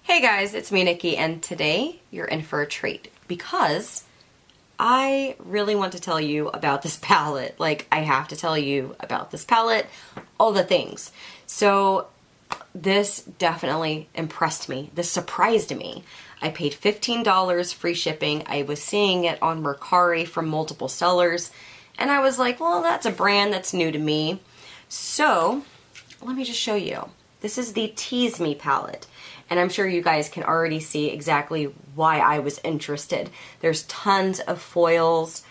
Hey guys, it's me, Nikki, and today you're in for a treat because I really want to tell you about this palette. Like, I have to tell you about this palette, all the things. So this definitely impressed me. This surprised me. I paid $15 free shipping. I was seeing it on Mercari from multiple sellers, and I was like, well, that's a brand that's new to me. So let me just show you. This is the Tease Me palette. And I'm sure you guys can already see exactly why I was interested. There's tons of foils.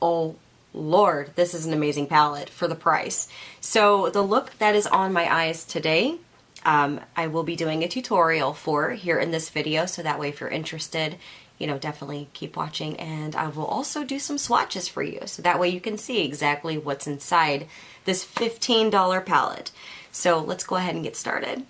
Oh Lord, this is an amazing palette for the price. So the look that is on my eyes today, I will be doing a tutorial for here in this video. So that way if you're interested, you know, definitely keep watching. And I will also do some swatches for you. So that way you can see exactly what's inside this $15 palette. So let's go ahead and get started.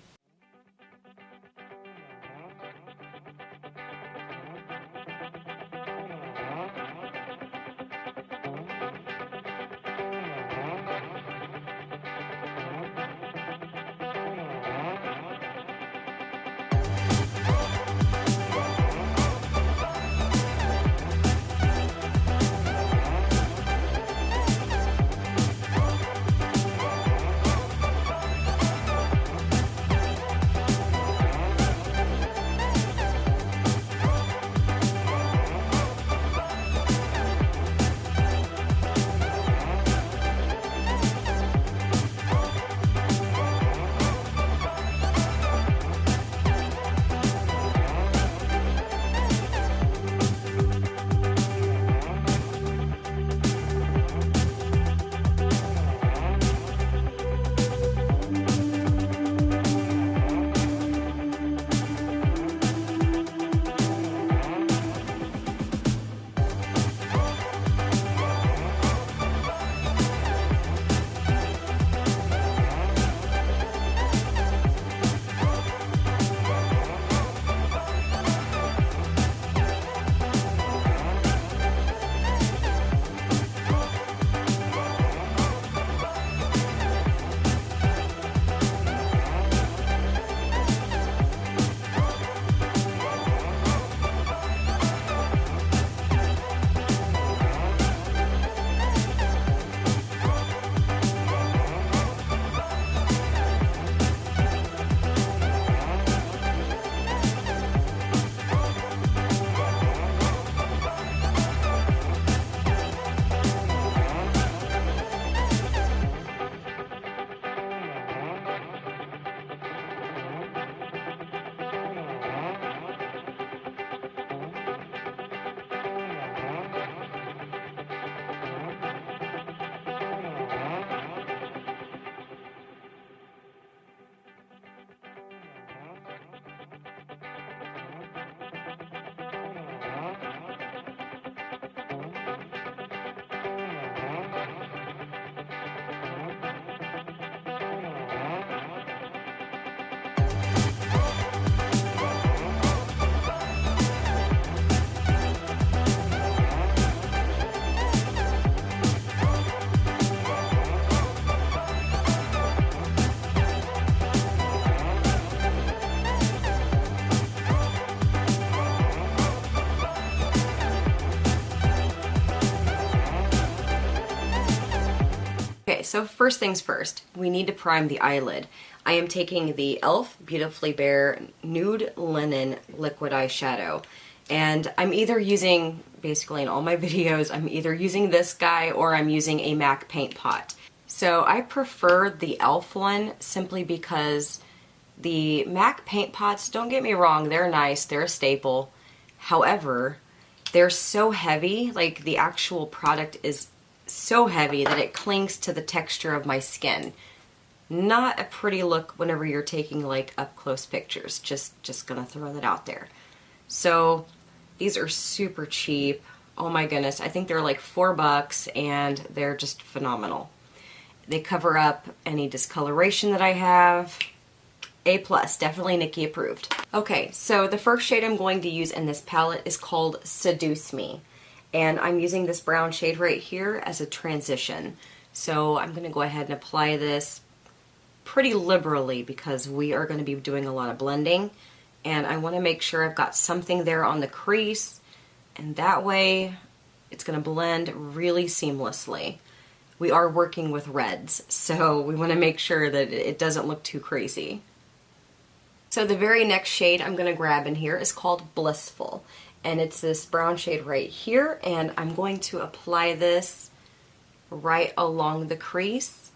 Okay, so first things first, we need to prime the eyelid. I am taking the e.l.f. Beautifully Bare Nude Linen Liquid Eyeshadow. And I'm either using, basically in all my videos, I'm either using this guy or I'm using a MAC paint pot. So I prefer the e.l.f. one simply because the MAC paint pots, don't get me wrong, they're nice, they're a staple. However, they're so heavy, like the actual product is so heavy that it clings to the texture of my skin. Not a pretty look whenever you're taking like up close pictures. Just gonna throw that out there. So these are super cheap. Oh my goodness, I think they're like $4 and they're just phenomenal. They cover up any discoloration that I have. A+, definitely Nikki approved. Okay, so the first shade I'm going to use in this palette is called Seduce Me. And I'm using this brown shade right here as a transition. So I'm going to go ahead and apply this pretty liberally because we are going to be doing a lot of blending and I want to make sure I've got something there on the crease, and that way it's going to blend really seamlessly. We are working with reds, so we want to make sure that it doesn't look too crazy. So the very next shade I'm going to grab in here is called Blissful, and it's this brown shade right here, and I'm going to apply this right along the crease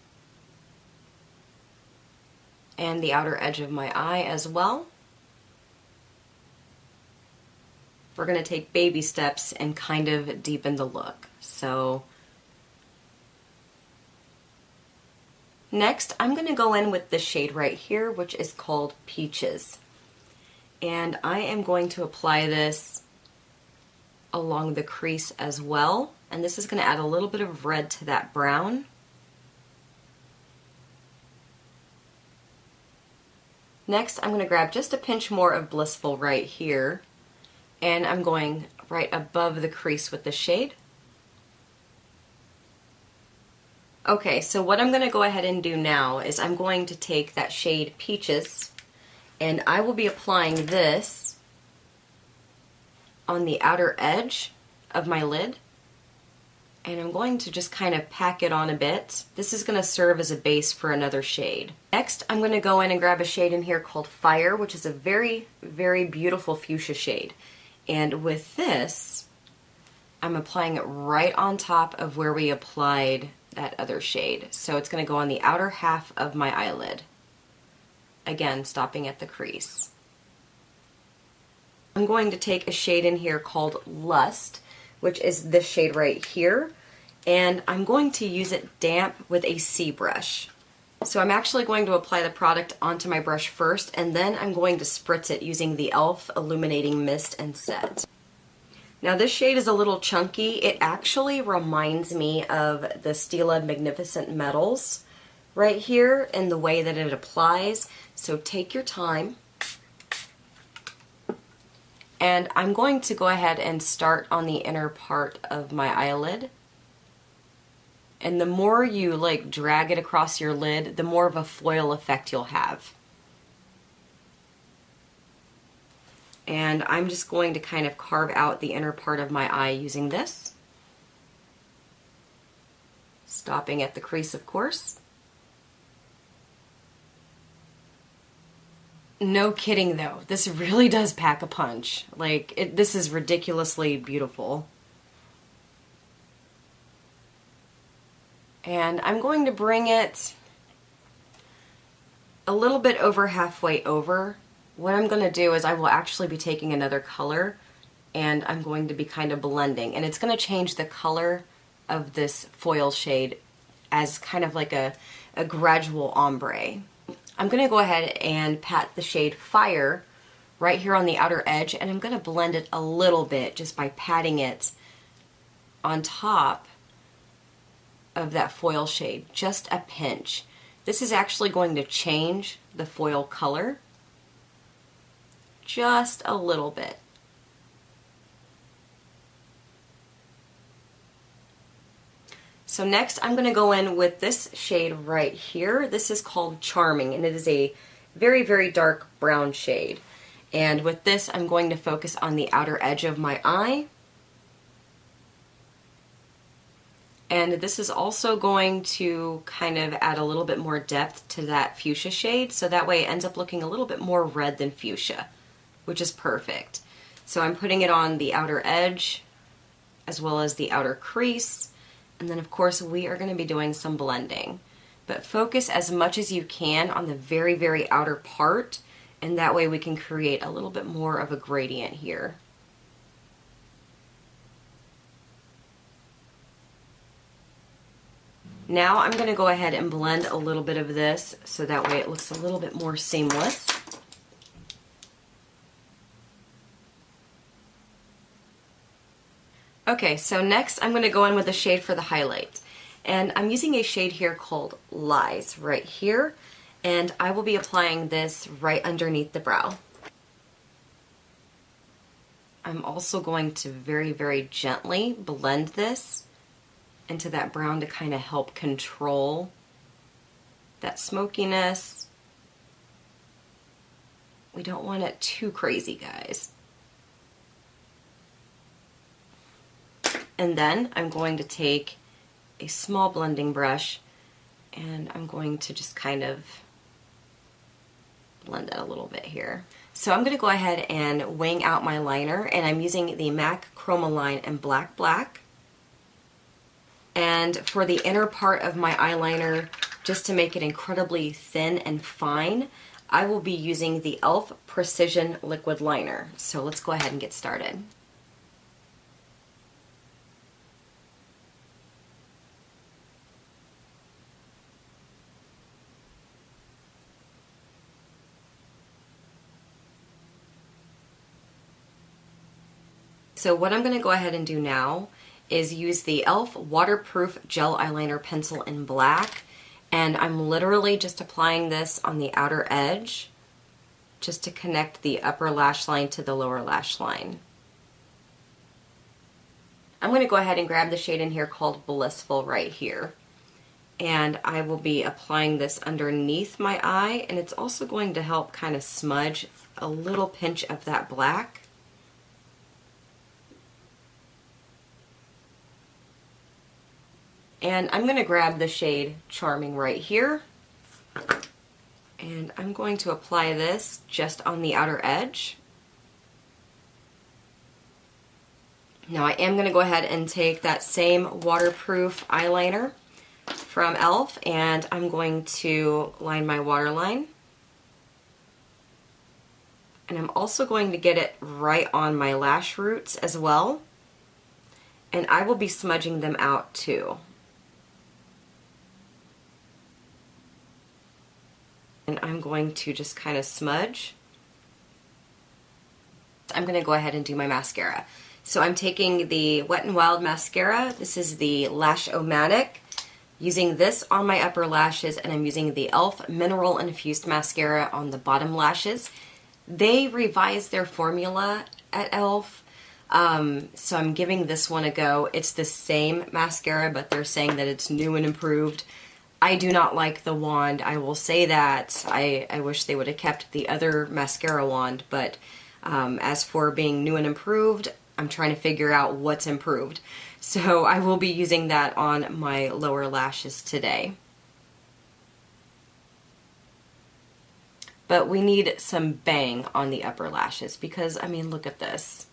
and the outer edge of my eye as well. We're going to take baby steps and kind of deepen the look. So next, I'm going to go in with this shade right here, which is called Peaches. And I am going to apply this along the crease as well. And this is going to add a little bit of red to that brown. Next, I'm going to grab just a pinch more of Blissful right here. And I'm going right above the crease with the shade. Okay, so what I'm going to go ahead and do now is I'm going to take that shade Peaches, and I will be applying this on the outer edge of my lid. And I'm going to just kind of pack it on a bit. This is going to serve as a base for another shade. Next, I'm going to go in and grab a shade in here called Fire, which is a very, very beautiful fuchsia shade. And with this, I'm applying it right on top of where we applied that other shade. So it's going to go on the outer half of my eyelid. Again, stopping at the crease. I'm going to take a shade in here called Lust, which is this shade right here, and I'm going to use it damp with a C brush. So I'm actually going to apply the product onto my brush first, and then I'm going to spritz it using the e.l.f. Illuminating Mist and Set. Now this shade is a little chunky. It actually reminds me of the Stila Magnificent Metals right here in the way that it applies. So take your time. And I'm going to go ahead and start on the inner part of my eyelid. And the more you like drag it across your lid, the more of a foil effect you'll have. And I'm just going to kind of carve out the inner part of my eye using this. Stopping at the crease, of course. No kidding though, this really does pack a punch. Like, this is ridiculously beautiful. And I'm going to bring it a little bit over halfway over. What I'm going to do is I will actually be taking another color and I'm going to be kind of blending. And it's going to change the color of this foil shade as kind of like a gradual ombre. I'm going to go ahead and pat the shade Fire right here on the outer edge, and I'm going to blend it a little bit just by patting it on top of that foil shade, just a pinch. This is actually going to change the foil color just a little bit. So next I'm going to go in with this shade right here. This is called Charming, and it is a very, very dark brown shade. And with this I'm going to focus on the outer edge of my eye. And this is also going to kind of add a little bit more depth to that fuchsia shade, so that way it ends up looking a little bit more red than fuchsia, which is perfect. So I'm putting it on the outer edge as well as the outer crease, and then of course we are going to be doing some blending. But focus as much as you can on the very, very outer part, and that way we can create a little bit more of a gradient here. Now I'm going to go ahead and blend a little bit of this so that way it looks a little bit more seamless. Okay, so next I'm going to go in with a shade for the highlight. And I'm using a shade here called Lies right here, and I will be applying this right underneath the brow. I'm also going to very, very gently blend this into that brown to kind of help control that smokiness we don't want it too crazy, guys. And then I'm going to take a small blending brush and I'm going to just kind of blend it a little bit here. So I'm going to go ahead and wing out my liner, and I'm using the MAC Chromaline in Black Black. And for the inner part of my eyeliner, just to make it incredibly thin and fine, I will be using the e.l.f. Precision Liquid Liner. So let's go ahead and get started. So what I'm going to go ahead and do now is use the e.l.f. Waterproof Gel Eyeliner Pencil in black, and I'm literally just applying this on the outer edge just to connect the upper lash line to the lower lash line. I'm going to go ahead and grab the shade in here called Blissful right here, and I will be applying this underneath my eye, and it's also going to help kind of smudge a little pinch of that black. And I'm going to grab the shade Charming right here, and I'm going to apply this just on the outer edge. Now I am going to go ahead and take that same waterproof eyeliner from e.l.f. and I'm going to line my waterline. And I'm also going to get it right on my lash roots as well. And I will be smudging them out too. And I'm going to just kind of smudge. I'm going to go ahead and do my mascara. So I'm taking the Wet n Wild mascara. This is the Lash-O-Matic. Using this on my upper lashes, and I'm using the e.l.f. Mineral Infused mascara on the bottom lashes. They revised their formula at e.l.f. So I'm giving this one a go. It's the same mascara, but they're saying that it's new and improved. I do not like the wand, I will say that. I wish they would have kept the other mascara wand, but as for being new and improved, I'm trying to figure out what's improved. So I will be using that on my lower lashes today. But we need some bang on the upper lashes because, I mean, look at this.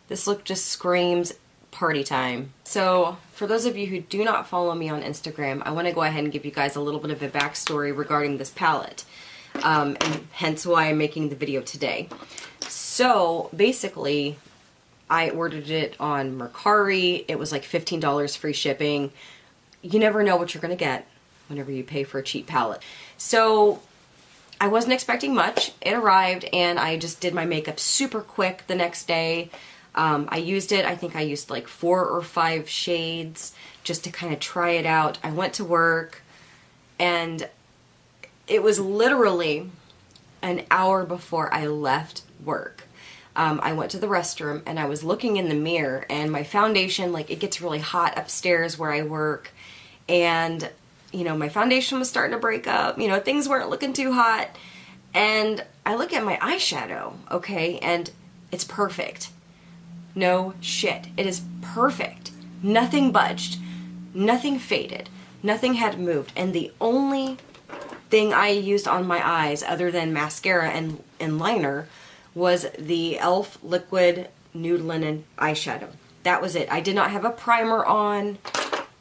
This look just screams party time. So for those of you who do not follow me on Instagram, I want to go ahead and give you guys a little bit of a backstory regarding this palette, and hence why I'm making the video today. So basically, I ordered it on Mercari. It was like $15 free shipping. You never know what you're going to get whenever you pay for a cheap palette. So I wasn't expecting much. It arrived and I just did my makeup super quick the next day. I used it, I think I used like 4 or 5 shades just to kind of try it out. I went to work and it was literally an hour before I left work. I went to the restroom and I was looking in the mirror and my foundation, like it gets really hot upstairs where I work, and you know, my foundation was starting to break up, you know, things weren't looking too hot, and I look at my eyeshadow, okay, and it's perfect. No shit. It is perfect. Nothing budged. Nothing faded. Nothing had moved. And the only thing I used on my eyes other than mascara and liner was the e.l.f. Liquid Nude Linen eyeshadow. That was it. I did not have a primer on.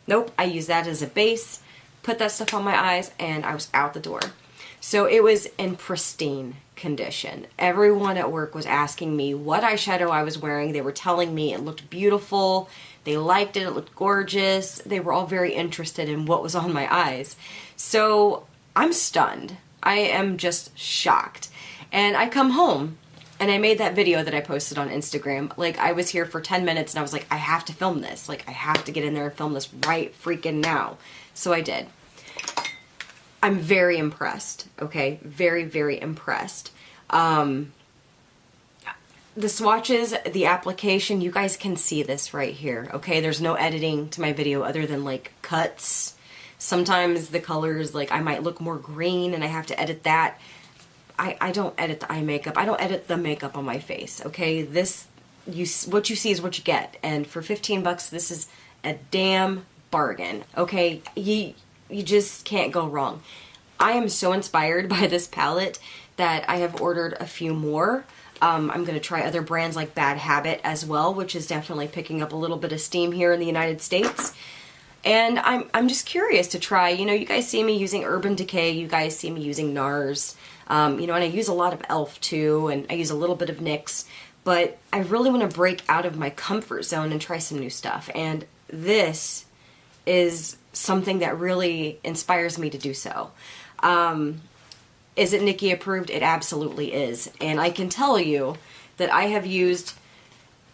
Nope. I used that as a base, put that stuff on my eyes, and I was out the door. So it was in pristine condition. Everyone at work was asking me what eyeshadow I was wearing. They were telling me it looked beautiful. They liked it. It looked gorgeous. They were all very interested in what was on my eyes. So I'm stunned. I am just shocked. And I come home and I made that video that I posted on Instagram. Like, I was here for 10 minutes and I was like, I have to film this. Like, I have to get in there and film this right freaking now. So I did. I'm very impressed, okay? Very, very impressed. The swatches, the application, you guys can see this right here, okay? There's no editing to my video other than like cuts. Sometimes the colors, like I might look more green and I have to edit that. I don't edit the eye makeup. I don't edit the makeup on my face, okay? What you see is what you get. And for 15 bucks, this is a damn bargain, okay? You just can't go wrong. I am so inspired by this palette that I have ordered a few more. I'm going to try other brands like Bad Habit as well, which is definitely picking up a little bit of steam here in the United States. And I'm just curious to try. You know, you guys see me using Urban Decay, you guys see me using NARS, you know, and I use a lot of e.l.f. too, and I use a little bit of NYX, but I really want to break out of my comfort zone and try some new stuff. And this is something that really inspires me to do so. Is it Nikki approved? It absolutely is. And I can tell you that I have used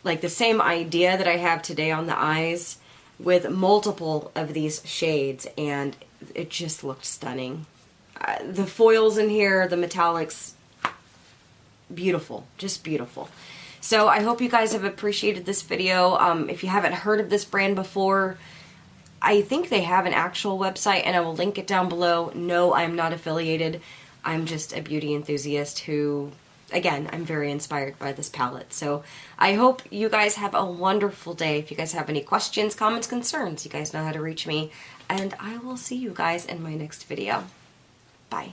like the same idea that I have today on the eyes with multiple of these shades, and it just looked stunning. The foils in here, the metallics, beautiful, just beautiful. So I hope you guys have appreciated this video. If you haven't heard of this brand before, I think they have an actual website, and I will link it down below. No, I'm not affiliated. I'm just a beauty enthusiast who, again, I'm very inspired by this palette. So I hope you guys have a wonderful day. If you guys have any questions, comments, concerns, you guys know how to reach me. And I will see you guys in my next video. Bye.